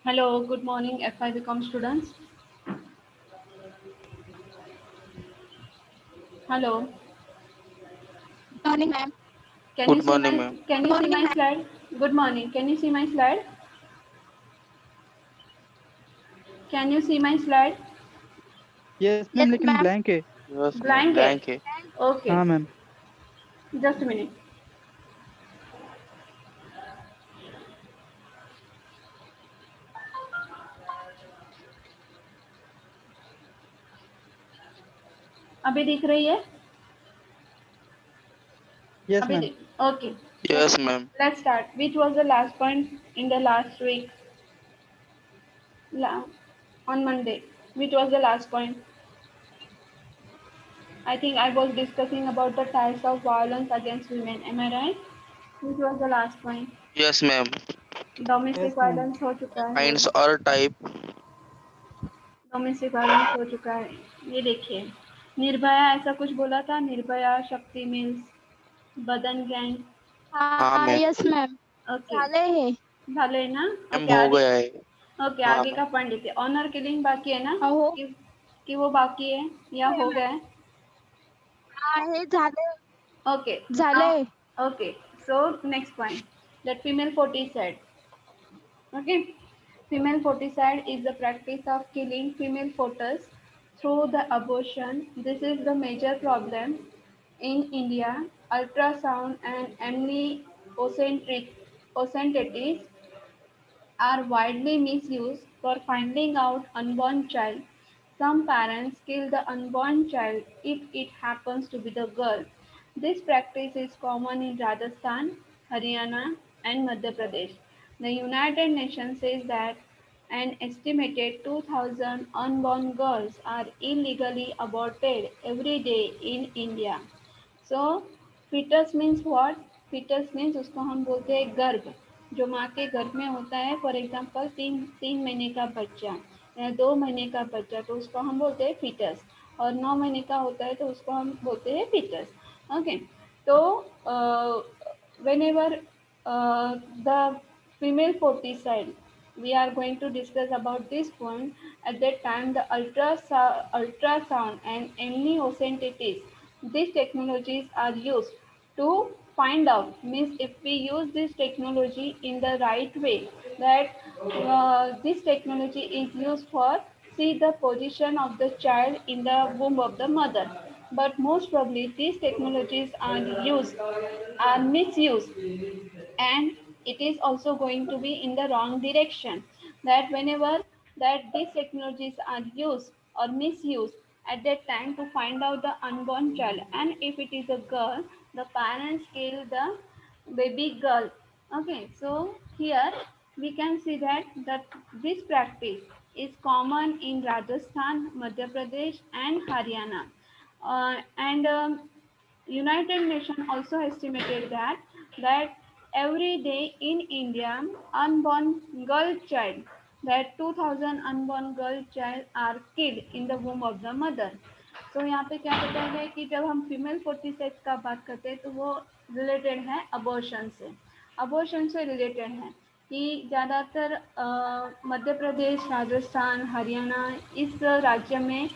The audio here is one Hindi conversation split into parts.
Hello, good morning, FI Become students. Hello, Morning, ma'am. can you Good see morning, my ma'am. can you see my slide? Good morning. Can you see my slide? Can you see my slide? Yes ma'am Yes, लेकिन ma'am. ब्लैंक है। Yes, ma'am. Blank है. Blank है. Okay, हाँ मैम। just a minute. अभी दिख रही है? यस अभी मैम। दिख. Okay. Let's Yes, ma'am. let's start. Which was the last point in the last week? La, on Monday. Which was the last point? I think I was discussing about the types of violence against women. Am I right? Which was the last point? Yes, ma'am. Domestic yes ma'am. Violence हो चुका है. Kinds or type. Domestic violence हो चुका है. ये देखिए, निर्भया ऐसा कुछ बोला था. निर्भया, शक्ति मिल्स, बदन गैंग. हाँ हाँ, मैम. yes, ma'am. ओके, झाले है. झाले ना. मैम ओके, हो आगे. गया है. ओके, हाँ आगे मैम. का पॉइंट देखिए. ऑनर किलिंग बाकी है ना. हो कि, कि वो बाकी है या हो गया है. आहे झाले. ओके, झाले. Now okay. So next point, that female foeticide. Okay, female foeticide is the practice of killing female foetus through the abortion. This is the major problem in India. Ultrasound and amniocentesis are widely misused for finding out unborn child. Some parents kill the unborn child if it happens to be the girl. This practice is common in Rajasthan, Haryana, and Madhya Pradesh. The United Nations says that an estimated 2,000 unborn girls are illegally aborted every day in India. So foetus means what. Foetus means उसको हम बोलते हैं गर्भ, जो माँ के गर्भ में होता है. फॉर एग्जांपल तीन तीन महीने का बच्चा या 2 महीने का बच्चा, तो उसको हम बोलते हैं फीटस. और 9 महीने का होता है तो उसको हम बोलते हैं फीटस. ओके. तो whenever the female foeticide, we are going to discuss about this point. At that time, the ultrasound and amniocentesis, these technologies are used to find out, means if we use this technology in the right way, that this technology is used for see the position of the child in the womb of the mother. But most probably these technologies are misused, and it is also going to be in the wrong direction. That whenever that these technologies are used or misused at that time to find out the unborn child, and if it is a girl, the parents kill the baby girl. Okay, so here we can see that this practice is common in Rajasthan, Madhya Pradesh, and Haryana. And United Nations also estimated that every day in India, unborn girl child, that 2,000 unborn girl child are killed in the womb of the mother. तो यहाँ पे क्या बताया गया है कि जब हम फीमेल फोर्टिसेक्स का बात करते हैं तो वो रिलेटेड है अबॉर्शन से. अबॉर्शन से रिलेटेड है कि ज़्यादातर मध्य प्रदेश, राजस्थान, हरियाणा इस राज्य में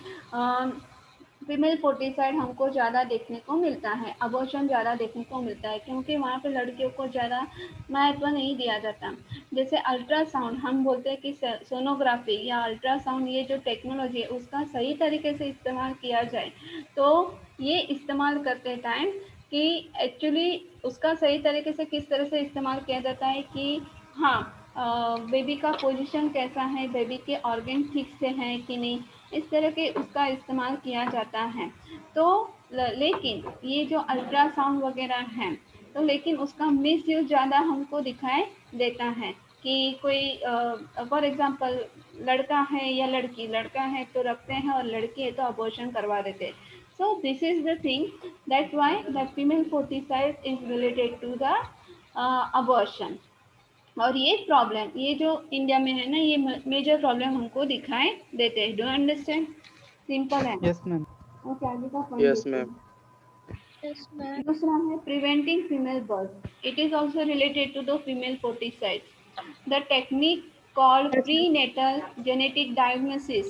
फीमेल फोर्टिसाइड हमको ज़्यादा देखने को मिलता है. अबॉर्शन ज़्यादा देखने को मिलता है क्योंकि वहाँ पे लड़कियों को ज़्यादा महत्व नहीं दिया जाता. जैसे अल्ट्रासाउंड, हम बोलते हैं कि सोनोग्राफी या अल्ट्रासाउंड, ये जो टेक्नोलॉजी है उसका सही तरीके से इस्तेमाल किया जाए तो ये इस्तेमाल करते टाइम कि एक्चुअली उसका सही तरीके से किस तरह से इस्तेमाल किया जाता है कि हाँ, बेबी का पोजीशन कैसा है, बेबी के ऑर्गन ठीक से हैं कि नहीं, इस तरह के उसका इस्तेमाल किया जाता है. तो लेकिन ये जो अल्ट्रासाउंड वगैरह है, तो लेकिन उसका मिस यूज ज़्यादा हमको दिखाई देता है कि कोई फॉर एग्जांपल लड़का है या लड़की, लड़का है तो रखते हैं और लड़की है तो अबॉर्शन करवा देते हैं. So this is the thing, that why the female foeticide is related to the abortion. और ये प्रॉब्लम, ये जो इंडिया में है ना, ये मेजर प्रॉब्लम हमको दिखाई देते हैं. Do understand? सिंपल है. Yes ma'am. ओके, आगे का पॉइंट Yes, देखते ma'am. हैं. Yes, ma'am. दूसरा है preventing female birth. It is also related to the female foeticide. The technique called prenatal genetic diagnosis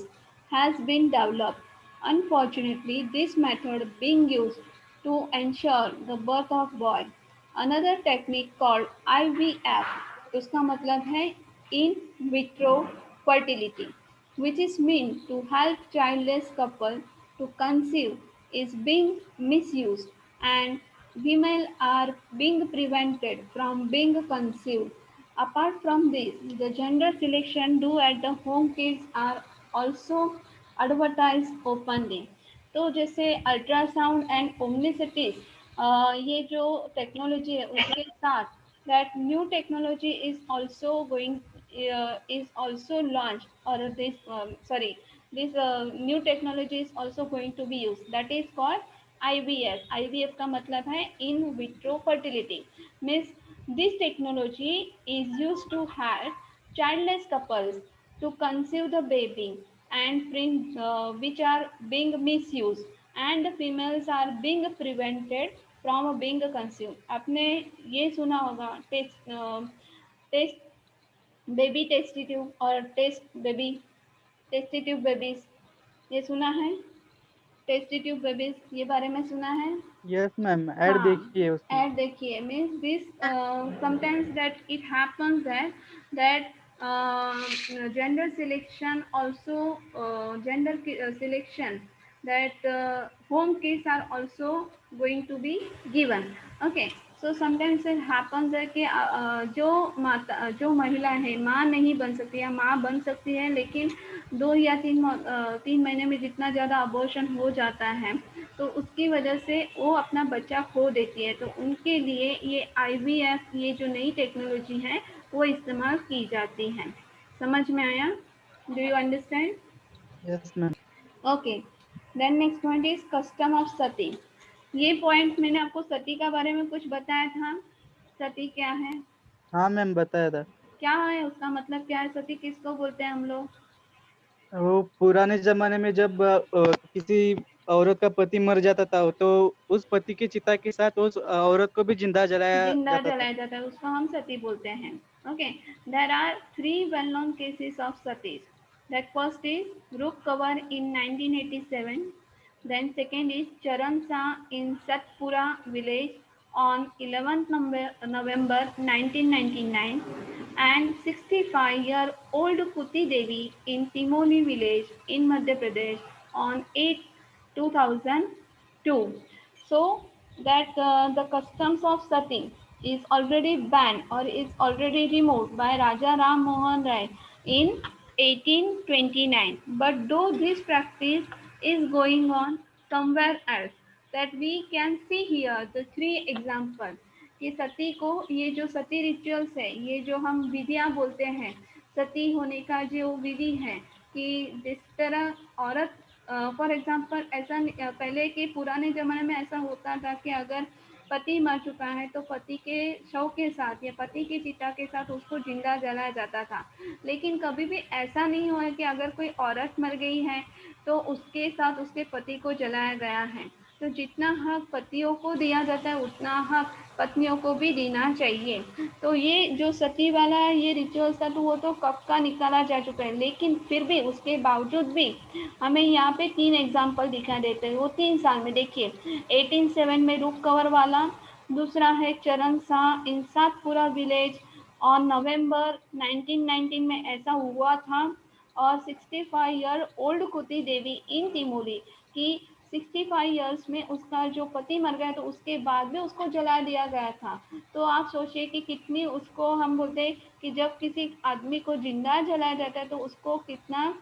has been developed. Unfortunately, this method being used to ensure the birth of boy. Another technique called IVF, उसका मतलब है in vitro fertility, which is meant to help childless couple to conceive, is being misused and women are being prevented from being conceived. Apart from this, the gender selection do at the home kits are also advertised openly. तो जैसे अल्ट्रासाउंड एंड ओमनीसिटीज, ये जो टेक्नोलॉजी है उसके साथ that new technology is also launched, or this sorry this new technology is also going to be used, that is called IVF. IVF का मतलब है in vitro fertility, means this technology is used to help childless couples to conceive the baby and which are being misused and the females are being prevented from being consumed. आपने ये सुना होगा टेस्ट बेबी टेस्ट ट्यूब और टेस्ट ट्यूब बेबीज, ये सुना है? टेस्ट ट्यूब बेबीज ये बारे में सुना है? Yes, ma'am. ऐड हाँ, देखिए उसकी। ऐड देखिए, means this sometimes that it happens that gender selection also selection that home kids are also going to be given. Okay, so sometimes it happens है कि जो महिला है माँ नहीं बन सकती या माँ बन सकती है, लेकिन 2 या 3 महीने में जितना ज़्यादा अबॉर्शन हो जाता है तो उसकी वजह से वो अपना बच्चा खो देती है, तो उनके लिए ये IVF, ये जो नई टेक्नोलॉजी है वो इस्तेमाल की जाती है। समझ में आया? Do you understand? Yes, ma'am. Okay, then next point is custom of sati. ये पॉइंट मैंने आपको सती का बारे में कुछ बताया था। सती क्या है? हाँ मैम, बताया था। क्या है उसका मतलब, क्या है सती, किसको बोलते हैं हम लोग? वो पुराने जमाने में जब किसी औरत का पति मर जाता था तो उस पति की चिता के साथ उस औरत को भी जिंदा जलाया जिंदा जाता था। जलाया जाता है, उसको हम सती बोलते हैं। Okay, there are 3 well-known cases of satis. That first is Rup Kavar in 1987. Then second is Charan Shah in Satpura village on 11th November 1999, and 65-year-old Kuti Devi in Timoli village in Madhya Pradesh on 8 2002. So that the customs of sati is already banned or is already removed by Raja Ram Mohan Rai in 1829. But though this practice is going on somewhere else, that we can see here the 3 examples कि सती को, ये जो सती रिचुअल्स है, ये जो हम विधियां बोलते हैं, सती होने का जो विधि है कि जिस तरह औरत, फॉर एग्जाम्पल ऐसा पहले के पुराने ज़माने में ऐसा होता था कि अगर पति मर चुका है तो पति के शव के साथ या पति की चिता के साथ उसको जिंदा जलाया जाता था। लेकिन कभी भी ऐसा नहीं हुआ कि अगर कोई औरत मर गई है तो उसके साथ उसके पति को जलाया गया है। तो जितना हक पतियों को दिया जाता है उतना हक पत्नियों को भी देना चाहिए। तो ये जो सती वाला ये रिचुअल्स था तो वो तो कब का निकाला जा चुका है, लेकिन फिर भी उसके बावजूद भी हमें यहाँ पे 3 एग्जाम्पल दिखा देते हैं। वो 3 साल में देखिए, 1807 में रूप कंवर वाला, दूसरा है चरण शाह इन सातपुरा विलेज और नवंबर 1919 में ऐसा हुआ था, और 65-year-old कुती देवी इन तिमोरी की 65 ईयर्स में उसका जो पति मर गया तो उसके बाद भी उसको जला दिया गया था। तो आप सोचिए कि कितनी, उसको हम बोलते हैं कि जब किसी आदमी को जिंदा जलाया जाता है तो उसको कितना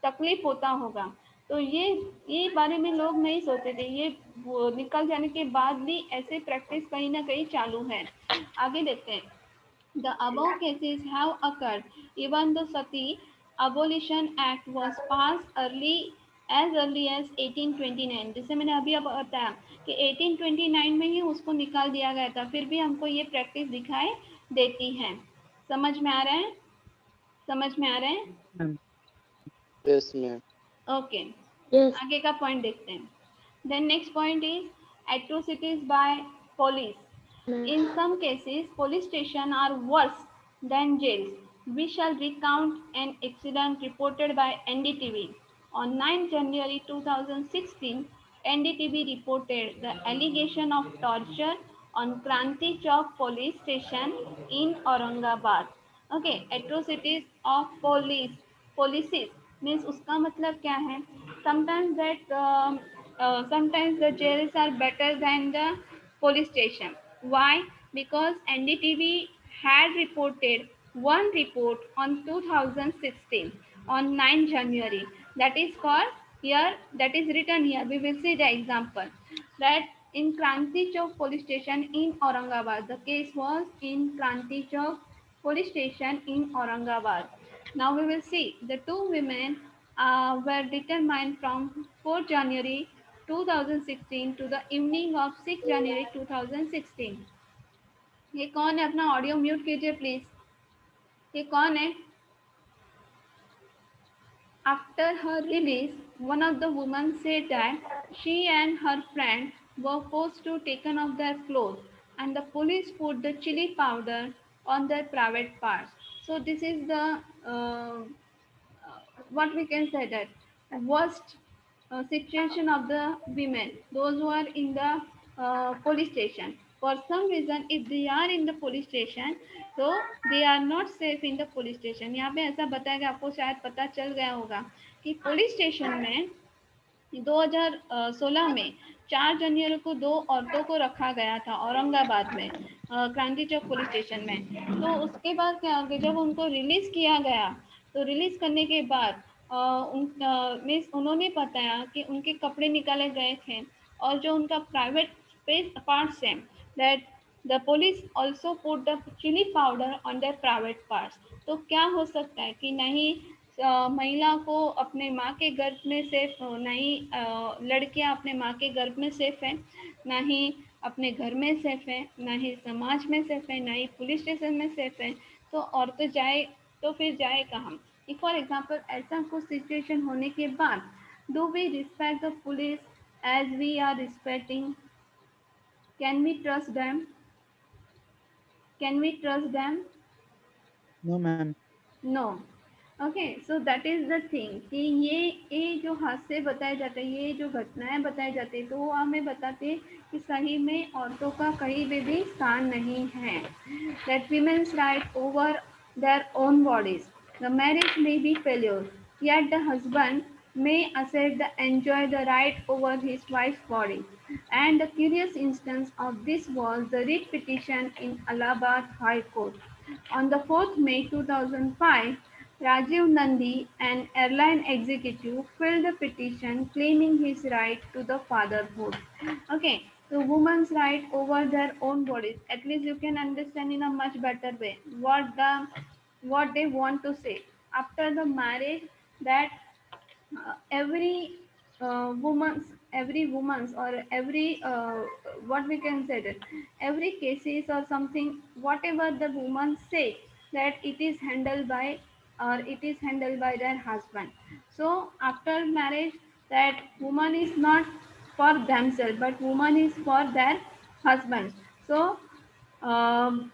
तकलीफ होता होगा। तो ये बारे में लोग नहीं सोचते थे, ये वो निकल जाने के बाद भी ऐसे प्रैक्टिस कहीं ना कहीं चालू है। आगे देखते हैं। The above cases have occurred even though Sati Abolition Act was passed early as 1829। जैसे मैंने अभी अब बताया कि 1829 में ही उसको निकाल दिया गया था, फिर भी हमको ये प्रैक्टिस दिखाई देती है। समझ में आ रहा है? समझ में आ रहा है? Ma'am. Yes, ma'am. Okay, Yes. आगे का पॉइंट देखते हैं। Then next point is atrocities by police. Ma'am. In some cases, police stations are worse than jails. We shall recount an incident reported by NDTV. On 9 January 2016, NDTV reported the allegation of torture on Kranti Chowk police station in Aurangabad. Okay, atrocities of policies means उसका मतलब क्या है? Sometimes sometimes the jails are better than the police station. Why? Because NDTV had reported one report on 2016 on 9 January. That is called here, that is written here. We will see the example. That in Kranti Chowk police station in Aurangabad, the case was in Kranti Chowk police station in Aurangabad. Now we will see the two women were determined from 4 January 2016 to the evening of 6 January 2016. ये कौन है? अपना ऑडियो म्यूट कीजिए प्लीज. ये कौन है? After her release, one of the women said that she and her friend were forced to taken off their clothes and the police put the chili powder on their private parts. So this is the what we can say, that worst situation of the women, those who are in the police station. For some reason, if they are in the police station, so they are not safe in the police station. यहाँ पे ऐसा बताया गया, आपको शायद पता चल गया होगा कि पुलिस स्टेशन में 2016 में 4 जनवरी को दो औरतों को रखा गया था औरंगाबाद में, क्रांति चौक पुलिस स्टेशन में. तो उसके बाद क्या हो गया, जब उनको रिलीज किया गया तो रिलीज करने के बाद मीन्स उन्होंने बताया कि उनके कपड़े निकाले गए थे और जो उनका प्राइवेट स्पेस पार्ट्स है, that the police also put the chilli powder on their private parts. तो क्या हो सकता है कि नहीं महिला को अपने माँ के गर्भ में सेफ, नहीं लड़कियां अपने माँ के गर्भ में सेफ है, ना ही अपने घर में सेफ है, ना ही समाज में सेफ है, ना ही पुलिस स्टेशन में सेफ है. तो और तो जाए, तो फिर जाए कहाँ? फॉर एग्जाम्पल ऐसा कुछ सिचुएशन होने के बाद, do we respect the police as we are respecting? Can we trust them? Can we trust them? No, ma'am. No. Okay, so that is the thing कि ये जो हादसे बताए जाते हैं, ये जो घटनाएं बताई जाती है, तो वो हमें बताते हैं कि सही में औरतों का कहीं भी स्थान नहीं है. That women's right over their own bodies. The marriage may be failure, yet the husband may assert the enjoy the right over his wife's body. And the curious instance of this was the writ petition in Allahabad High Court. On the 4th May 2005, Rajiv Nandi, an airline executive, filed a petition claiming his right to the fatherhood. Okay, so women's right over their own bodies. At least you can understand in a much better way what they want to say. After the marriage, that every woman's or every what we can say, that every cases or something, whatever the woman say, that it is handled by, or it is handled by their husband. So after marriage, that woman is not for themselves, but woman is for their husband. So um,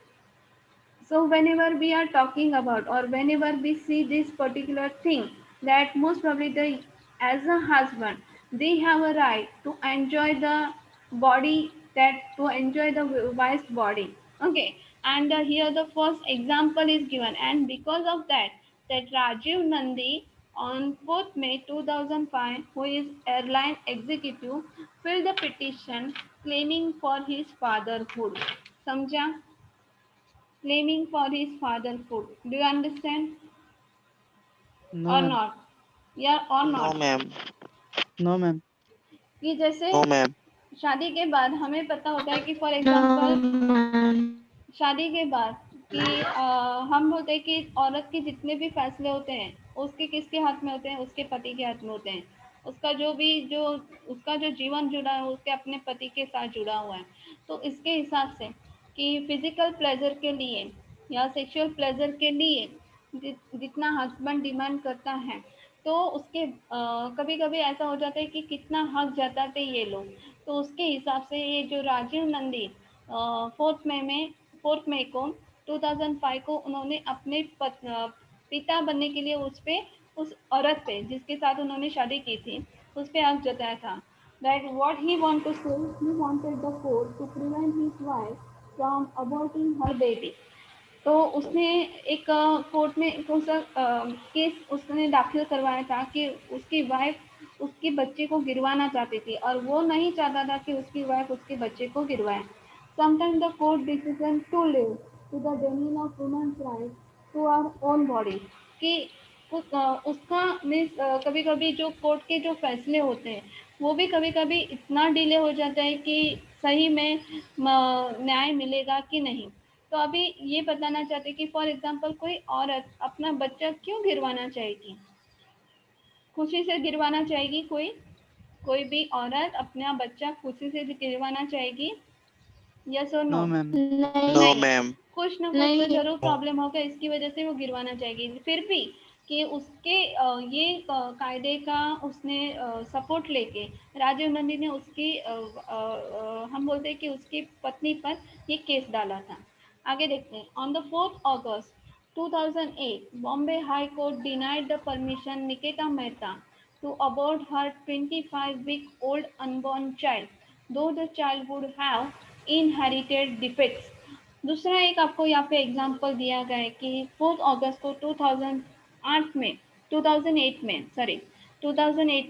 so whenever we are talking about, or whenever we see this particular thing, that most probably as a husband, they have a right to enjoy the body, that to enjoy the wife's body. Okay, and here the first example is given, and because of that, that Rajiv Nandi on 4th May 2005, who is airline executive, filled the petition claiming for his fatherhood. समझा? Claiming for his fatherhood. Do you understand No, or ma'am. not? Yeah or No, not? ma'am. No, ma'am. कि जैसे No, ma'am. शादी के बाद हमें पता होता है कि फॉर No, एग्जांपल ma'am. शादी के बाद कि हम बोलते हैं कि औरत के जितने भी फैसले होते हैं, उसके किसके हाथ में होते हैं? उसके पति के हाथ में होते हैं. उसका जो उसका जो जीवन जुड़ा है, उसके अपने पति के साथ जुड़ा हुआ है. तो इसके हिसाब से कि फिजिकल प्लेजर के लिए या सेक्सुअल प्लेजर के लिए जितना हस्बैंड डिमांड करता है, तो उसके कभी कभी ऐसा हो जाता है कि कितना हक जताते ये लोग. तो उसके हिसाब से ये जो राजीव नंदी 4th मई को 2005 को उन्होंने अपने पिता बनने के लिए उस औरत पे जिसके साथ उन्होंने शादी की थी उस पे हक जताया था that what he want to say, he wanted the court to prevent his wife from aborting her baby. तो उसने एक कोर्ट में कौन सा केस उसने दाखिल करवाया था कि उसकी वाइफ उसके बच्चे को गिरवाना चाहती थी और वो नहीं चाहता था कि उसकी वाइफ उसके बच्चे को गिरवाए. Sometimes the court decision to live to the denial of women's right to our own body कि उसका मीन्स कभी कभी जो कोर्ट के जो फैसले होते हैं वो भी कभी कभी इतना डिले हो जाता है कि सही में न्याय मिलेगा कि नहीं. तो अभी ये बताना चाहते कि फॉर एग्जांपल कोई औरत अपना बच्चा क्यों गिरवाना चाहेगी, खुशी से गिरवाना चाहेगी कोई भी औरत अपना बच्चा खुशी से गिरवाना चाहेगी, यस और नो? No ma'am. No, नहीं, ma'am. कुछ ना कुछ तो जरूर प्रॉब्लम होगा इसकी वजह से वो गिरवाना चाहेगी. फिर भी कि उसके ये कायदे का उसने सपोर्ट लेके राजीव गांधी ने उसकी हम बोलते हैं कि उसकी पत्नी पर ये केस डाला था. आगे देखते हैं. On the 4th August 2008, Bombay High Court denied the permission Nikita Mehta to abort her 25-week-old unborn child, though the child would have inherited defects. दूसरा एक आपको यहाँ पे एग्जांपल दिया गया है कि 4 अगस्त को 2008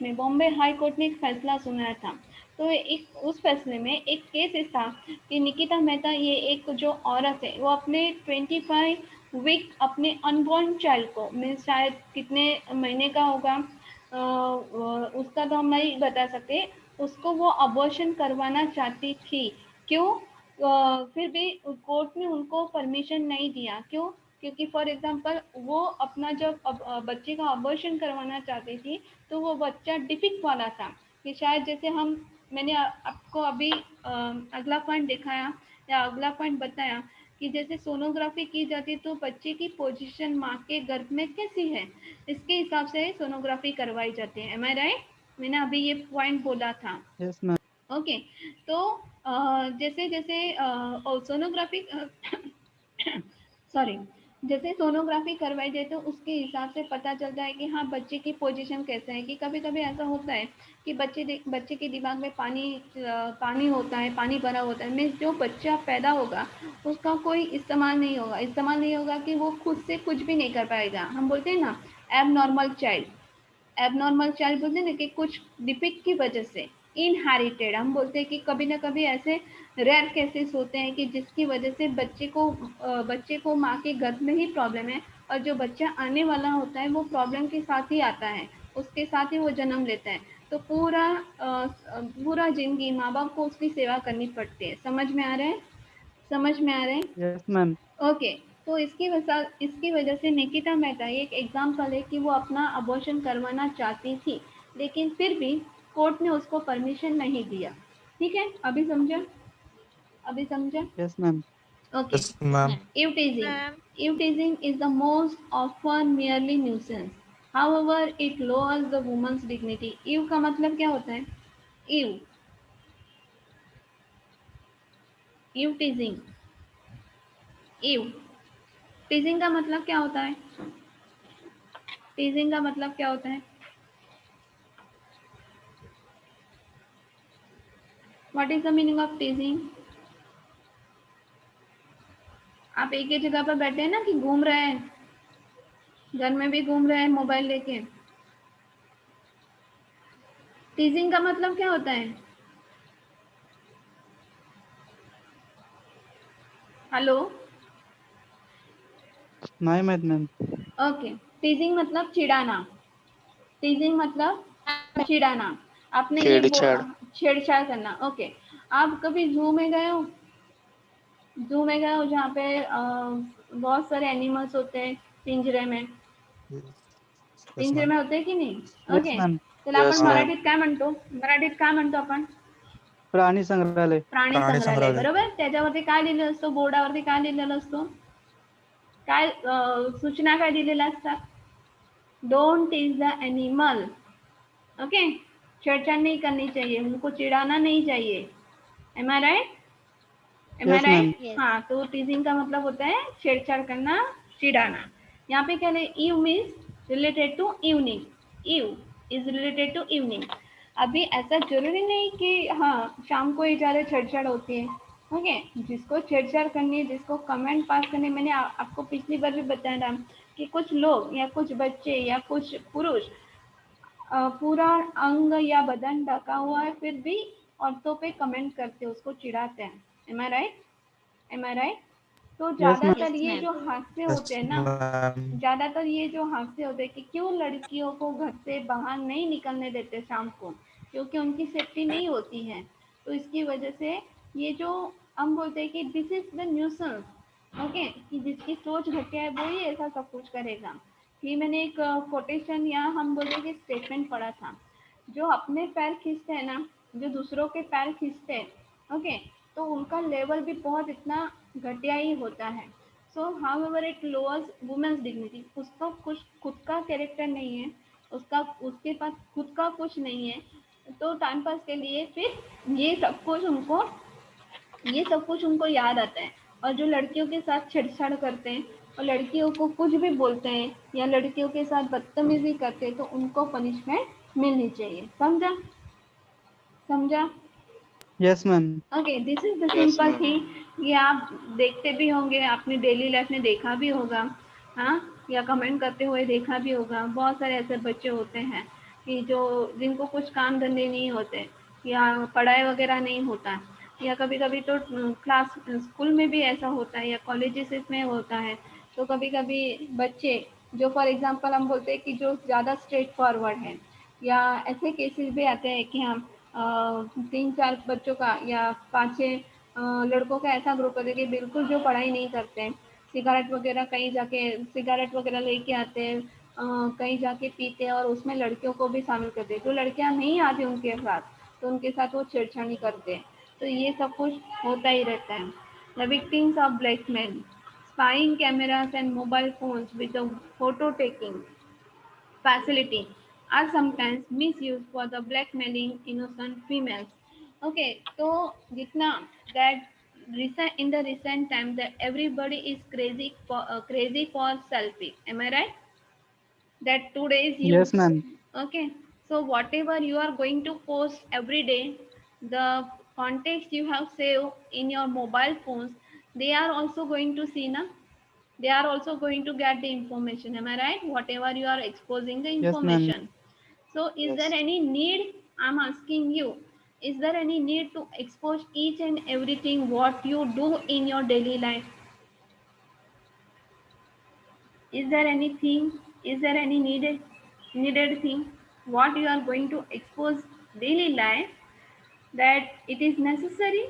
में बॉम्बे हाई कोर्ट ने एक फैसला सुनाया था. तो एक उस फैसले में एक केस था कि निकिता मेहता ये एक जो औरत है वो अपने 25 वीक अपने अनबॉर्न चाइल्ड को मीन्स शायद कितने महीने का होगा उसका तो हम नहीं बता सकते, उसको वो अबॉर्शन करवाना चाहती थी. क्यों? फिर भी कोर्ट ने उनको परमिशन नहीं दिया. क्यों? क्योंकि फॉर एग्जांपल वो अपना जब बच्चे का अबॉर्शन करवाना चाहती थी तो वो बच्चा डिफिक्ट वाला था कि शायद जैसे मैंने आपको अभी अगला पॉइंट दिखाया या अगला पॉइंट बताया कि जैसे सोनोग्राफी की जाती है तो बच्चे की पोजीशन माँ के गर्भ में कैसी है इसके हिसाब से सोनोग्राफी करवाई जाती है. M I right? मैंने अभी ये पॉइंट बोला था. Yes ma'am. ओके. तो जैसे जैसे सोनोग्राफी सॉरी जैसे सोनोग्राफी करवाई जाए तो उसके हिसाब से पता चलता है कि हाँ बच्चे की पोजीशन कैसे है. कि कभी कभी ऐसा होता है कि बच्चे के दिमाग में पानी होता है, पानी भरा होता है. मीन्स जो बच्चा पैदा होगा उसका कोई इस्तेमाल नहीं होगा कि वो खुद से कुछ भी नहीं कर पाएगा. हम बोलते हैं ना एबनॉर्मल चाइल्ड बोलते हैं ना कि कुछ डिफिक्ट की वजह से इनहेरिटेड. हम बोलते हैं कि कभी ना कभी ऐसे रेयर केसेस होते हैं कि जिसकी वजह से बच्चे को माँ के गर्भ में ही प्रॉब्लम है और जो बच्चा आने वाला होता है वो प्रॉब्लम के साथ ही आता है, उसके साथ ही वो जन्म लेता है. तो पूरा जिंदगी माँ बाप को उसकी सेवा करनी पड़ती है. समझ में आ रहा है? Yes ma'am. ओके. तो इसकी वजह से निकिता मेहता एक एग्जाम्पल है कि वो अपना अबॉर्शन करवाना चाहती थी लेकिन फिर भी कोर्ट ने उसको परमिशन नहीं दिया. ठीक है? अभी समझा? Yes ma'am. Okay. Yes, ma'am. Euthanizing is the most often merely nuisance. However, it lowers the woman's dignity. Ew का मतलब क्या होता है? Euthanizing. टीजिंग का मतलब क्या होता है? What is the meaning of teasing? आप एक ही जगह पर बैठे हैं ना कि घूम रहे हैं, घर में भी घूम रहे हैं मोबाइल लेके. टीजिंग का मतलब क्या होता है? हेलो. नाही माहित मैम. ओके. टीजिंग मतलब चिढ़ाना. आपने ये छेड़छाड़. छेड़छाड़ करना. ओके. आप कभी जू में गए हो जहाँ पे बहुत सारे एनिमल्स होते हैं पिंजरे में Yes, ma'am. होते हैं की नाही? Yes okay. मैम. त्याला Yes, आपण ma'am. मराठीत काय म्हणतो आपण? प्राणी संग्रहालय. प्राणी प्राणी संग्रहालय. संग्रहालय. बरोबर. त्याच्यावरती काय लिहिलेलं असतं? बोर्डावरती काय लिहिलेलं असतं? काय सूचना काय दिलेल्या असतात? Don't tease the animal. Okay. छेड़छाड़ नहीं करनी चाहिए, उनको चिढ़ाना नहीं चाहिए. Am I right? Am I Yes, ma'am. Right? हाँ, तो टीजिंग का मतलब होता है छेड़छाड़ करना, चिढ़ाना। यहाँ पे क्या है, eve means related to evening, eve is related to evening. अभी ऐसा जरूरी नहीं कि हाँ शाम को ही ज़्यादा छेड़छाड़ होती है। ओके, जिसको छेड़छाड़ करनी है, जिसको कमेंट पास करनी, मैंने आपको पिछली बार भी बताया था कि कुछ लोग या कुछ बच्चे या कुछ पुरुष पूरा अंग या बदन ढका हुआ है फिर भी औरतों पे कमेंट करते हैं, उसको चिढ़ाते हैं। M I right? Am I right? तो Yes, ma'am. ज्यादातर ये जो हादसे होते Yes, हैं ना, ma'am. ज्यादातर ये जो हादसे होते हैं कि क्यों लड़कियों को घर से बाहर नहीं निकलने देते शाम को, क्योंकि उनकी सेफ्टी नहीं होती है। तो इसकी वजह से ये जो हम बोलते हैं कि this is the nuisance, okay, कि जिसकी सोच घटिया है वो ही ऐसा सब कुछ करेगा। कि मैंने एक कोटेशन या हम बोलते हैं कि स्टेटमेंट पढ़ा था, जो अपने पैर खींचते हैं ना, जो दूसरों के पैर खींचते हैं, ओके, तो उनका लेवल भी बहुत इतना घटिया ही होता है। So however it lowers women's dignity, उसको कुछ खुद का कैरेक्टर नहीं है, उसके पास खुद का कुछ नहीं है, तो टाइम पास के लिए फिर ये सब कुछ उनको याद आता है। और जो लड़कियों के साथ छेड़छाड़ करते हैं और लड़कियों को कुछ भी बोलते हैं या लड़कियों के साथ बदतमीजी करते हैं, तो उनको पनिशमेंट मिलनी चाहिए। समझा? समझा? Yes, ma'am. Okay, this is the Yes, simple ma'am. Thing. ये आप देखते भी होंगे, अपनी डेली लाइफ में देखा भी होगा, हाँ, या कमेंट करते हुए देखा भी होगा। बहुत सारे ऐसे बच्चे होते हैं कि जो जिनको कुछ काम धंधे नहीं होते या पढ़ाई वगैरह नहीं होता, या कभी कभी तो क्लास स्कूल में भी ऐसा होता है या कॉलेजेस में होता है। तो कभी कभी बच्चे जो फॉर एग्जांपल हम बोलते हैं कि जो ज़्यादा स्ट्रेट फॉरवर्ड है, या ऐसे केसेस भी आते हैं कि हम 3-4 बच्चों का या 5-6 लड़कों का ऐसा ग्रुप होता है कि बिल्कुल जो पढ़ाई नहीं करते हैं, सिगरेट वगैरह कहीं जाके सिगरेट वगैरह लेके आते हैं, कहीं जाके पीते हैं और उसमें लड़कियों को भी शामिल करते हैं। जो लड़कियां नहीं आती उनके साथ, तो उनके साथ वो छेड़छाड़ी करते हैं। तो ये सब कुछ होता ही रहता है। The victims of blackmail, spying cameras and mobile phones with the photo taking facility are sometimes misused for the blackmailing innocent females. Okay, so जितना that recent in the recent time that everybody is crazy for selfie. Am I right? That today's Yes, youths. ma'am. Okay, so whatever you are going to post every day, the context you have saved in your mobile phones, they are also going to see na, they are also going to get the information. Am I right? Whatever you are exposing the Yes, ma'am. information. So is there Yes. any need, I'm asking you, is there any need to expose each and everything what you do in your daily life? Is there anything, is there any needed thing what you are going to expose daily life, that it is necessary?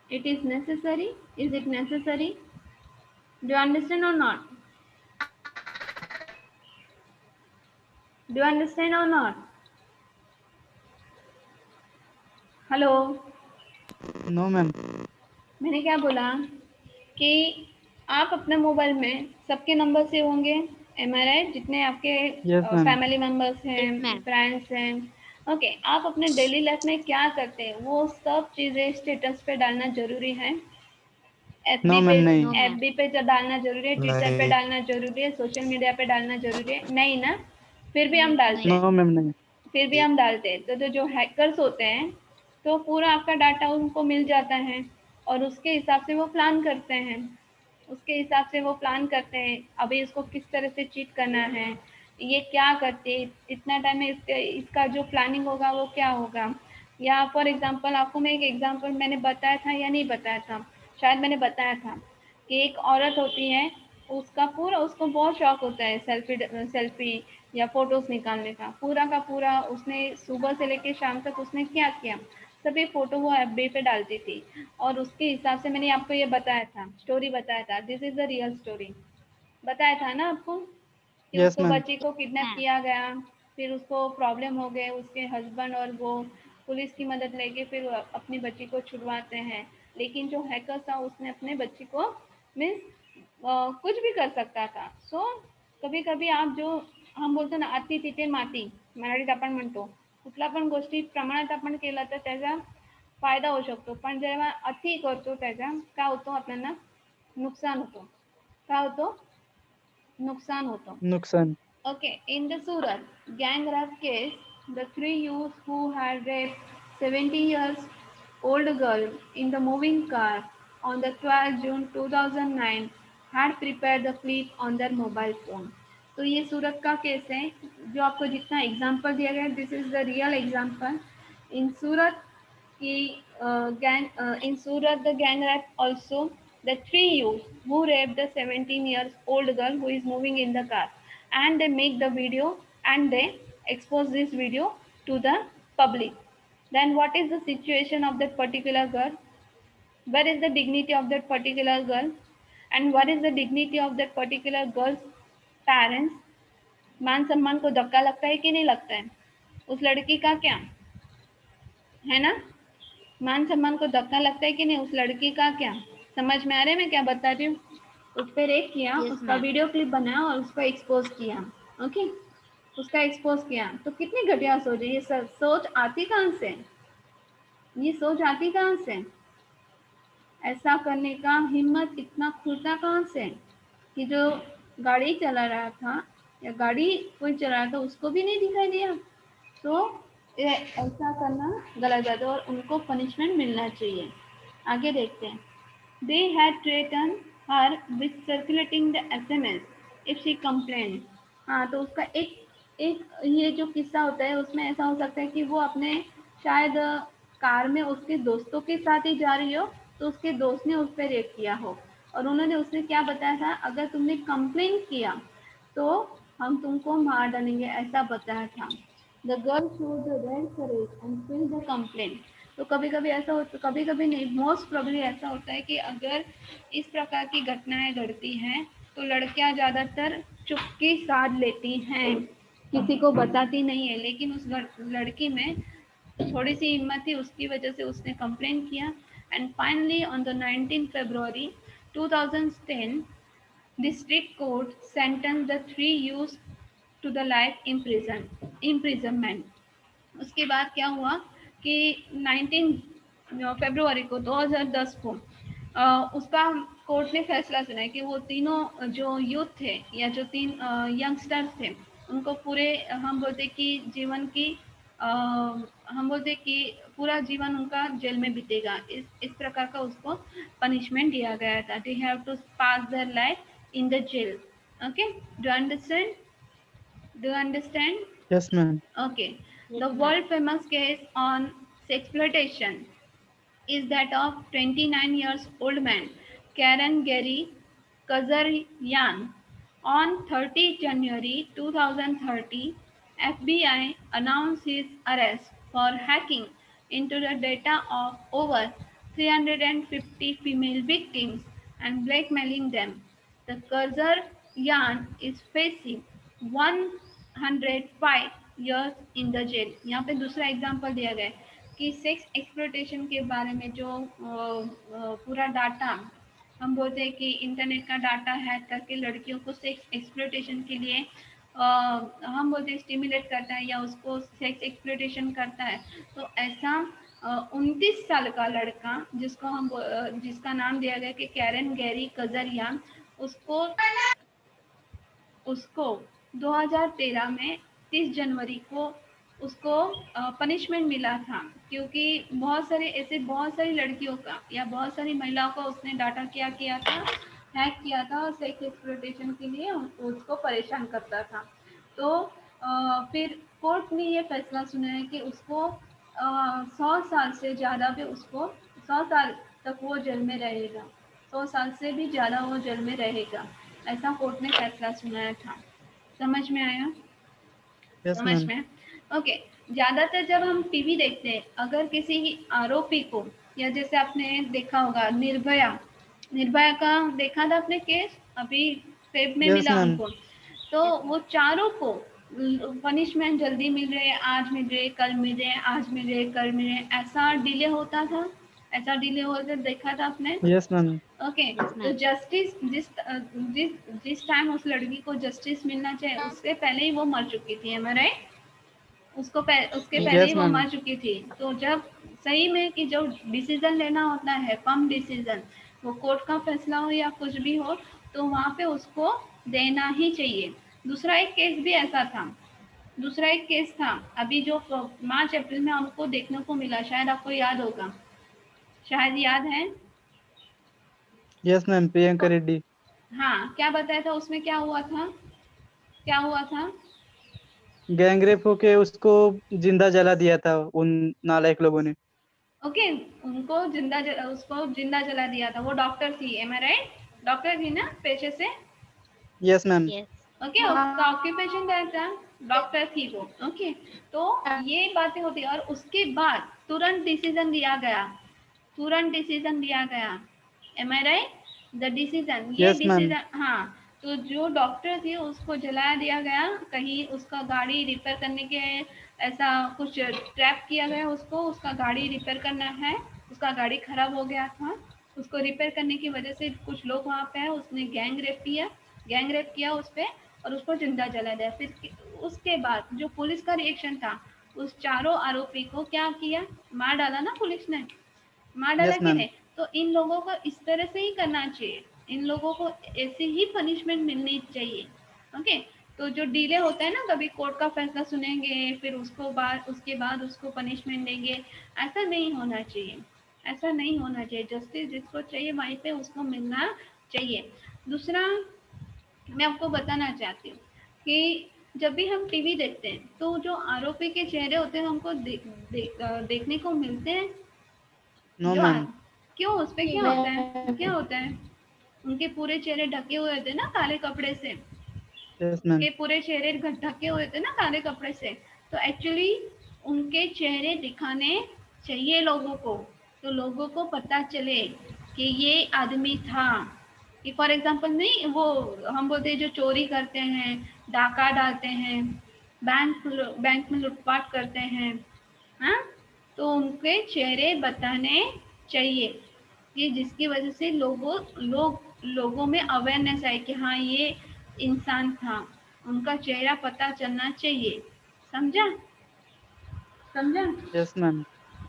It is necessary? Is it necessary? Do you understand or not? Do you understand or not? Hello? No, ma'am. मैंने क्या बोला कि आप अपने मोबाइल में सबके नंबर सेव होंगे, एम आई राइट? जितने आपके Yes, ma'am. फैमिली मेंबर्स हैं, Yes, ma'am. फ्रेंड्स हैं, ओके, आप अपने डेली लाइफ में क्या करते हैं वो सब चीज़ें स्टेटस पे डालना जरूरी है? एफबी No, पे, ma'am. नहीं. No, ma'am. एफबी पे डालना जरूरी है, ट्विटर पे नहीं. डालना जरूरी है, सोशल मीडिया पे डालना जरूरी है? नहीं ना? फिर भी हम डालते नहीं. हैं, No, ma'am. नहीं. फिर भी हम डालते हैं। तो जो हैकर्स होते हैं, तो पूरा आपका डाटा उनको मिल जाता है और उसके हिसाब से वो प्लान करते हैं, उसके हिसाब से वो प्लान करते हैं अभी इसको किस तरह से चीट करना है, ये क्या करते हैं, इतना टाइम में इसका जो प्लानिंग होगा वो क्या होगा। या फॉर एग्जांपल आपको मैं एक एग्जांपल मैंने बताया था या नहीं बताया था, शायद मैंने बताया था कि एक औरत होती है, उसका पूरा उसको बहुत शौक होता है सेल्फी या फोटोज निकालने का पूरा उसने सुबह से लेकर शाम तक उसने क्या किया, सभी फोटो वो एफबी पे डालती थी। और उसके हिसाब से मैंने आपको ये बताया था, स्टोरी बताया था, this is the real story, बताया था ना आपको कि Yes, उसको ma'am. बच्ची को किडनैप Ma'am. किया गया, फिर उसको प्रॉब्लम हो गए, उसके हस्बैंड और वो पुलिस की मदद लेके फिर वो अपनी बच्ची को छुड़वाते हैं। लेकिन जो हैकर था उसने अपने बच्ची को मीन्स कुछ भी कर सकता था। सो कभी कभी आप जो हम बोलतो ना, अति तिथे माती, मराठीत आपण म्हणतो, कुठला पण गोष्टी प्रमाणात आपण केलं तर त्याचा फायदा होऊ शकतो, पण जेव्हा अति करतो त्याचा काय होतो, आपल्याला नुकसान होतो. काय होतो? नुकसान होतं. नुकसान. Okay, in the Surat gang rape case, the three youths who had raped 70 years old girl in the moving car on the 12 June 2009 had prepared the clip on their mobile phone. तो ये सूरत का केस है, जो आपको जितना एग्जाम्पल दिया गया, this is the real example. In Surat की in Surat the gang rape also, the three youths who raped the 17 years old girl who is moving in the car, and they make the video and they expose this video to the public. Then what is the situation of that particular girl? Where is the dignity of that particular girl? And what is the dignity of that particular girl's parents? मान सम्मान को धक्का लगता है कि नहीं लगता है? उस लड़की का क्या है ना, मान सम्मान को धक्का लगता है कि नहीं, उस लड़की का क्या? समझ में आ रहा है मैं क्या बता रही हूँ? उस पर रेप किया, Yes, उसका ma'am. वीडियो क्लिप बनाया और उसको एक्सपोज किया. ओके, उसका एक्सपोज किया. तो कितनी घटिया सोच है ये. सब सोच आती कहाँ से? ये सोच आती कहाँ से? ऐसा करने का हिम्मत इतना खुलता कहाँ से, कि जो गाड़ी चला रहा था या गाड़ी कोई चला रहा था उसको भी नहीं दिखाई दिया. तो ये ऐसा करना गलत बात है और उनको पनिशमेंट मिलना चाहिए. आगे देखते हैं. They had threatened her with circulating the SMS if she complained. हाँ, तो उसका एक ये जो किस्सा होता है उसमें ऐसा हो सकता है कि वो अपने शायद कार में उसके दोस्तों के साथ ही जा रही हो, तो उसके दोस्त ने उस पर रेप किया हो और उन्होंने उसने क्या बताया था, अगर तुमने कंप्लेन किया तो हम तुमको मार डालेंगे, ऐसा बताया था. The girl showed the rare courage and filed the complaint. तो कभी कभी ऐसा होता, कभी कभी नहीं, मोस्ट प्रोबेबली ऐसा होता है कि अगर इस प्रकार की घटनाएं घटती हैं तो लड़कियां ज़्यादातर चुप्पी साध लेती हैं, किसी को बताती नहीं है. लेकिन उस लड़की में थोड़ी सी हिम्मत थी, उसकी वजह से उसने कंप्लेन किया. And finally on the 19 February 2010 district court sentenced the three youths to the life imprisonment. उसके बाद क्या हुआ कि 19 फरवरी को 2010 को उसका कोर्ट ने फैसला सुनाया कि वो तीनों जो यूथ थे या जो तीन यंगस्टर्स थे उनको पूरे हम बोलते कि जीवन की हम बोलते कि पूरा जीवन उनका जेल में बीतेगा, इस प्रकार का उसको पनिशमेंट दिया गया था. They have to pass their life in the jail. Okay, do understand? Yes, ma'am. Okay. Yes, The ma'am. world famous case on sexploitation is that of 29 years old man Karen Gary Kazaryan. On 30 January 2030, FBI announced his arrest for hacking into the data of over 350 female victims and blackmailing them. The Kazaryan is facing 105 years in the jail. यहाँ पे दूसरा एग्जाम्पल दिया गया है कि सेक्स एक्सप्लोइटेशन के बारे में जो पूरा डाटा हम बोलते हैं कि इंटरनेट का डाटा हैक करके लड़कियों को सेक्स एक्सप्लोइटेशन के लिए हम बोलते हैं स्टिमुलेट करता है या उसको सेक्स एक्सप्लोइटेशन करता है. तो ऐसा 29 साल का लड़का जिसको हम जिसका नाम दिया गया कि कैरन गैरी कजरियान, उसको 2013 में 30 जनवरी को उसको पनिशमेंट मिला था, क्योंकि बहुत सारी लड़कियों का या बहुत सारी महिलाओं का उसने डाटा क्या किया था, हैक किया था और सेक्स एक्सप्लॉयटेशन के लिए उसको परेशान करता था. तो फिर कोर्ट ने ये फैसला सुनाया कि उसको 100 साल से ज़्यादा भी उसको 100 साल तक वो जेल में रहेगा, 100 साल से भी ज़्यादा वो जेल में रहेगा, ऐसा कोर्ट ने फैसला सुनाया था. समझ में आया? Yes, समझ ma'am. में? ओके. ज़्यादातर जब हम टीवी देखते हैं, अगर किसी आरोपी को, या जैसे आपने देखा होगा निर्भया का देखा था आपने केस, अभी फेब में Yes, मिला ma'am. उनको, तो वो चारों को पनिशमेंट जल्दी मिल रहे, आज मिल रहे, कल मिल रहे, आज मिल रहे, कल मिल रहे, ऐसा डिले होता था, ऐसा डिले होकर देखा था आपने? Yes, ma'am. ओके. Yes, तो ma'am. जस्टिस जिस टाइम उस लड़की को जस्टिस मिलना चाहिए उससे पहले ही वो मर चुकी थी. M I right? उसके पहले ही यस वो मैम। मर चुकी थी। तो जब सही में कि जो डिसीजन लेना होता है, फर्म डिसीजन, वो कोर्ट का फैसला हो या कुछ भी हो, तो वहाँ पे उसको देना ही चाहिए। दूसरा एक केस भी ऐसा था, दूसरा एक केस था अभी जो मार्च अप्रैल में हमको देखने को मिला, शायद आपको याद होगा, शायद याद है। Yes ma'am, Priyanka Reddy. हाँ, क्या बताया था उसमें, क्या हुआ था, क्या हुआ था? गैंगरेप होके उसको जिंदा जला दिया था उन नालायक लोगों ने। ओके, उसको जिंदा जला दिया था। वो डॉक्टर थी, एम आई राइट? डॉक्टर थी ना पेशे से? Yes ma'am. Yes. ओके, उसका ऑक्यूपेशन क्या था? डॉक्टर थी वो। ओके, तो ये बातें होती है और उसके बाद तुरंत डिसीजन दिया गया, तुरंत डिसीजन दिया गया। Am I right? The decision, ये यस मैम। डिसीजन, हाँ। तो जो डॉक्टर थी उसको जला दिया गया, कहीं उसका गाड़ी रिपेयर करने के ऐसा कुछ ट्रैप किया गया उसको, उसका गाड़ी रिपेयर करना है, उसका गाड़ी खराब हो गया था, उसको रिपेयर करने की वजह से कुछ लोग वहाँ पे है, उसने गैंग रेप किया उस पर और उसको जिंदा जला दिया। फिर उसके बाद जो पुलिस का रिएक्शन था, उस चारों आरोपी को क्या किया? मार डाला ना पुलिस ने, मार डाला यस कि मैम। नहीं? तो इन लोगों को इस तरह से ही करना चाहिए, इन लोगों को ऐसी ही पनिशमेंट मिलनी चाहिए। ओके, तो जो डीले होता है ना, कभी कोर्ट का फैसला सुनेंगे फिर उसके बाद उसको पनिशमेंट देंगे, ऐसा नहीं होना चाहिए, ऐसा नहीं होना चाहिए। जस्टिस जिसको चाहिए वहीं पे उसको मिलना चाहिए। दूसरा, मैं आपको बताना चाहती हूँ कि जब भी हम टीवी देखते हैं तो जो आरोपी के चेहरे होते हैं हमको देखने को मिलते हैं। नो जो मैम। क्यों, उस पे क्या होता है, क्या होता है? उनके पूरे चेहरे ढके हुए होते हैं ना काले कपड़े से, यस मैम। उनके पूरे चेहरे ढके हुए थे ना काले कपड़े से। तो एक्चुअली उनके चेहरे दिखाने चाहिए लोगों को, तो लोगों को पता चले कि ये आदमी था। कि फॉर एग्जांपल नहीं, वो हम बोलते हैं जो चोरी करते हैं, डाका डालते हैं, बैंक में लूटपाट करते हैं, हाँ, तो उनके चेहरे बताने चाहिए कि जिसकी वजह से लोगों में अवेयरनेस आए कि हाँ ये इंसान था, उनका चेहरा पता चलना चाहिए। समझा? समझा? Yes ma'am.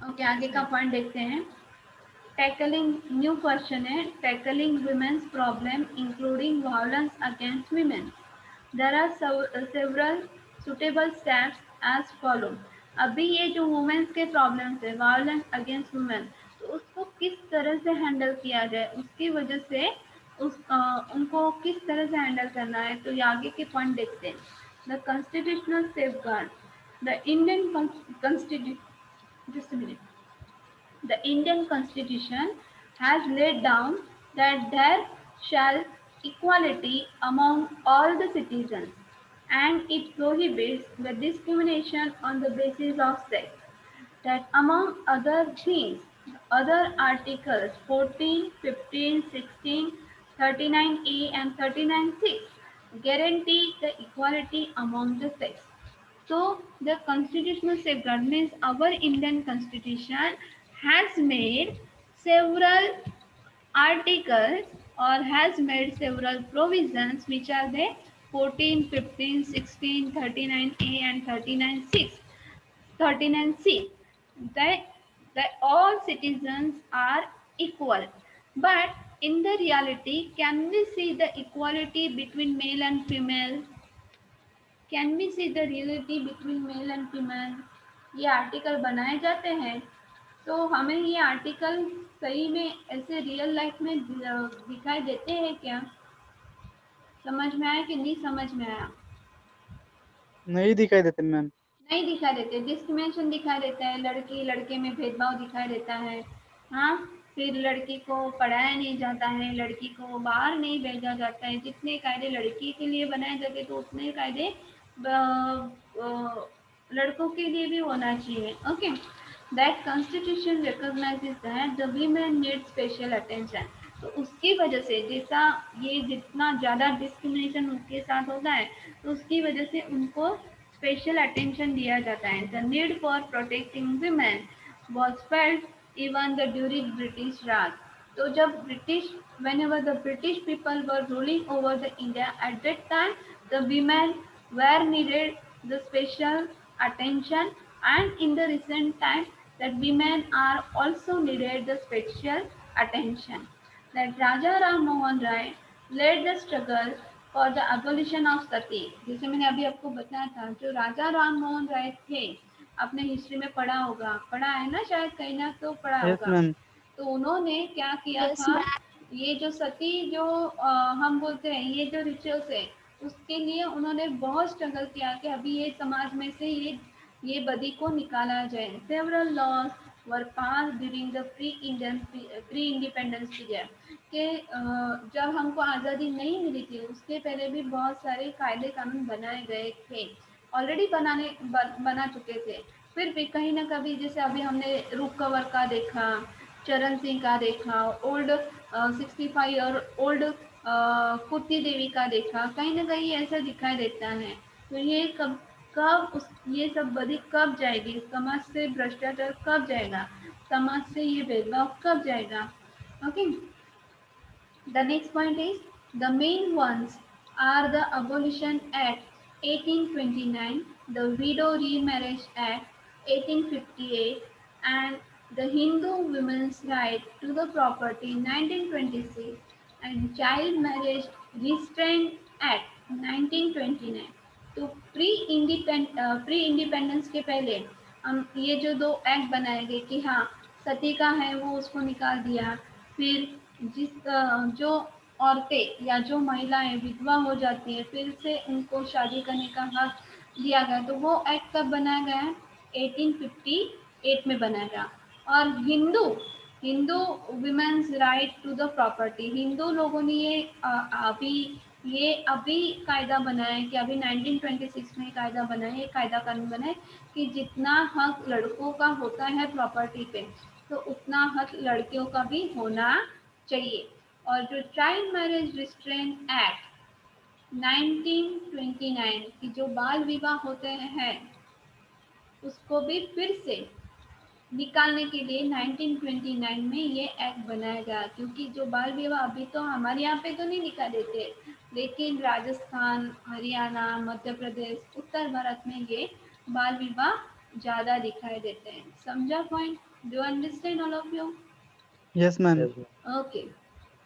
ओके, आगे का पॉइंट देखते हैं। टैकलिंग, न्यू क्वेश्चन है, tackling women's problem including violence against women. There are several suitable steps as follow. अभी ये जो वुमेन्स के प्रॉब्लम्स है, वायलेंस अगेंस्ट वुमेन, तो उसको किस तरह से हैंडल किया जाए, उसकी वजह से उनको किस तरह से हैंडल करना है, तो ये आगे के पॉइंट देखते हैं। The constitutional safe guard, the Indian constitution, just minute, the Indian Constitution has laid down that there shall equality among all the citizens, and it prohibits the discrimination on the basis of sex. That among other things, other articles 14, 15, 16, 39A and 39(6) guarantee the equality among the sex. So the constitutional safeguard means our Indian constitution has made several articles or has made several provisions, which are the 14, 15, 16, 39A and 39(6), 39C, that all citizens are equal. But in the reality, can we see the equality between male and female? Can we see the reality between male and female? ये आर्टिकल बनाए जाते हैं, तो हमें ये आर्टिकल सही में ऐसे रियल लाइफ में दिखाई देते हैं क्या? समझ में आया कि नहीं समझ में आया? नहीं दिखाई देते मैम। नहीं दिखाई देते, डिस्क्रिमिनेशन दिखाई देता है, लड़की लड़के में भेदभाव दिखाई देता है, हाँ। फिर लड़की को पढ़ाया नहीं जाता है, लड़की को बाहर नहीं भेजा जाता है। जितने कायदे लड़की के लिए बनाए जाते तो उतने कायदे लड़कों के लिए भी होना चाहिए। Okay, that constitution recognises that the women need special attention. तो उसकी वजह से जैसा ये जितना ज़्यादा डिस्क्रिमिनेशन उनके साथ होता है, तो उसकी वजह से उनको स्पेशल अटेंशन दिया जाता है। The need for protecting women was felt even the during British Raj. तो जब British, whenever the British people were ruling over the India at that time, the women were needed the special attention, and in the recent time that women are also needed the special attention. That Raja Ram Mohan Rai led the struggle for the abolition of sati. जैसे मैंने अभी आपको बताया था, जो राजा राम मोहन राय थे, आपने हिस्ट्री में पढ़ा होगा, पढ़ा है ना शायद, कहीं ना तो पढ़ा यस होगा। मैम। तो उन्होंने क्या किया Yes, था, ma'am. ये जो सती जो हम बोलते हैं ये जो रिचुअल्स है, उसके लिए उन्होंने बहुत स्ट्रगल किया कि अभी ये समाज में से ये बदी को निकाला जाए। Several laws were passed during the pre independence period के जब हमको आज़ादी नहीं मिली थी उसके पहले भी बहुत सारे कायदे कानून बनाए गए थे, ऑलरेडी बना चुके थे। फिर भी कहीं ना कभी, जैसे अभी हमने रूप कंवर का देखा, चरण सिंह का देखा, ओल्ड 65 और ओल्ड कुर्ती देवी का देखा, कहीं ना कहीं ऐसा दिखाई देता है। तो ये ये सब बदी कब जाएगी, समाज से भ्रष्टाचार कब जाएगा, समाज से ये भेदभाव कब जाएगा। Okay, the next point is the main ones are the Abolition Act 1829, the Widow Remarriage Act 1858, and the Hindu Women's Right to the Property 1926, and Child Marriage Restraint Act 1929. तो प्री इंडिपेंडेंस के पहले हम ये जो दो एक्ट बनाए गए कि हाँ सती का है वो उसको निकाल दिया, फिर जो औरतें या जो महिलाएं विधवा हो जाती है फिर से उनको शादी करने का हक दिया गया, तो वो एक्ट कब बनाया गया है, 1858 में बनाया गया। और Hindu women's right to the property, Hindu लोगों ने ये अभी कायदा बनाया है कि अभी 1926 में कायदा बनाया, ये कायदा कानून बनाए कि जितना हक लड़कों का होता है प्रॉपर्टी पे, तो उतना हक लड़कियों का भी होना चाहिए। और जो चाइल्ड मैरिज रिस्ट्रेंट एक्ट 1929 की जो बाल विवाह होते हैं उसको भी फिर से निकालने के लिए 1929 में ये एक्ट बनाया गया, क्योंकि जो बाल विवाह अभी तो हमारे यहाँ पे तो नहीं दिखा देते, लेकिन राजस्थान, हरियाणा, मध्य प्रदेश, उत्तर भारत में ये बाल विवाह ज़्यादा दिखाई देते हैं। समझा point? Do understand all of you? Yes ma'am. Okay,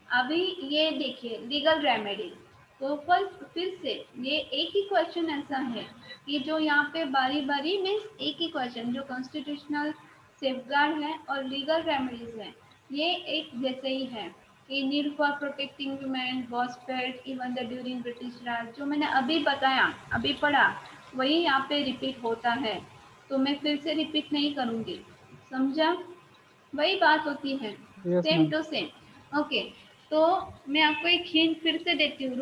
अभी ये देखिए लीगल रेमेडी। तो फिर से ये एक ही क्वेश्चन ऐसा है कि जो यहाँ पे बारी बारी में एक ही क्वेश्चन जो कॉन्स्टिट्यूशनल सेफगार्ड है और लीगल रेमेडीज है, ये एक जैसे ही है कि need for protecting women was felt even the during British Raj. जो मैंने अभी बताया, अभी पढ़ा, वही यहाँ पे रिपीट होता है, तो मैं फिर से रिपीट नहीं करूँगी। समझा? वही बात होती है, सेम टू सेम। ओके, तो मैं आपको एक हिंट फिर से देती हूँ।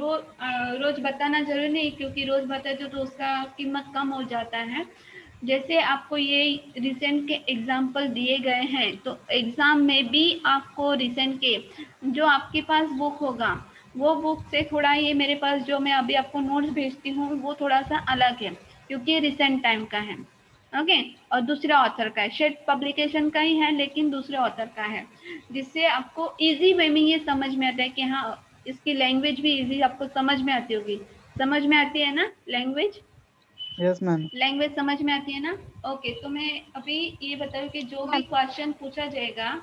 रोज बताना जरूरी नहीं, क्योंकि रोज बताते तो उसका कीमत कम हो जाता है। जैसे आपको ये रिसेंट के एग्जाम्पल दिए गए हैं, तो एग्जाम में भी आपको रिसेंट के जो आपके पास बुक होगा वो बुक से थोड़ा, ये मेरे पास जो मैं अभी आपको नोट्स भेजती हूँ वो थोड़ा सा अलग है, क्योंकि रिसेंट टाइम का है। ओके, और दूसरे ऑथर का है, शेड पब्लिकेशन का ही है लेकिन दूसरे ऑथर का है, जिससे आपको इजी वे में ये समझ में आता है कि हाँ इसकी लैंग्वेज भी इजी आपको समझ में आती होगी। समझ में आती है ना लैंग्वेज? Yes ma'am. लैंग्वेज समझ में आती है ना? ओके, तो मैं अभी ये बताऊँ कि जो भी क्वेश्चन पूछा जाएगा,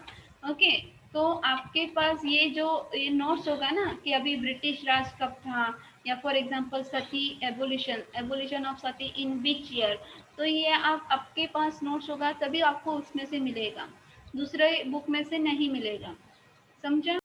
ओके, तो आपके पास ये नोट्स होगा ना कि अभी ब्रिटिश राज कब था, या for example Sati abolition of Sati in which year, तो ये आपके पास नोट्स होगा तभी आपको उसमें से मिलेगा, दूसरे बुक में से नहीं मिलेगा। समझा?